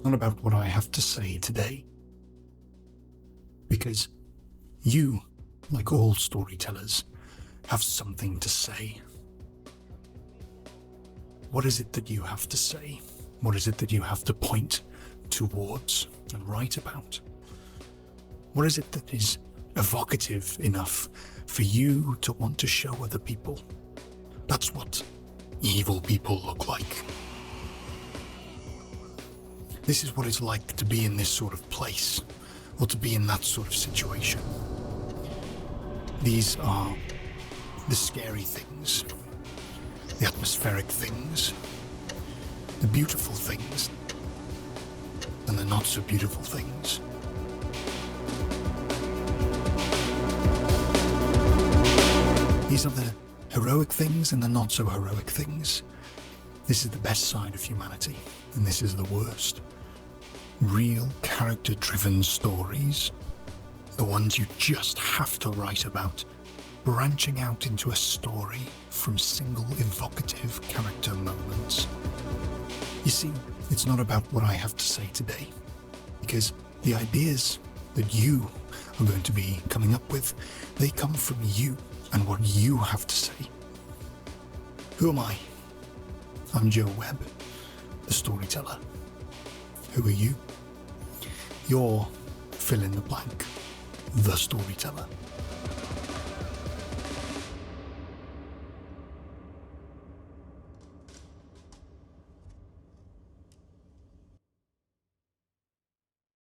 not about what I have to say today. Because you, like all storytellers, have something to say. What is it that you have to say? What is it that you have to point towards and write about? What is it that is evocative enough for you to want to show other people? That's what evil people look like. This is what it's like to be in this sort of place, or to be in that sort of situation. These are the scary things, the atmospheric things, the beautiful things, and the not so beautiful things. These are the heroic things and the not so heroic things. This is the best side of humanity, and this is the worst. Real character-driven stories, the ones you just have to write about, branching out into a story from single evocative character moments. You see, it's not about what I have to say today, because the ideas that you are going to be coming up with, they come from you and what you have to say. Who am I? I'm Joe Webb, the storyteller. Who are you? You're fill in the blank, the storyteller.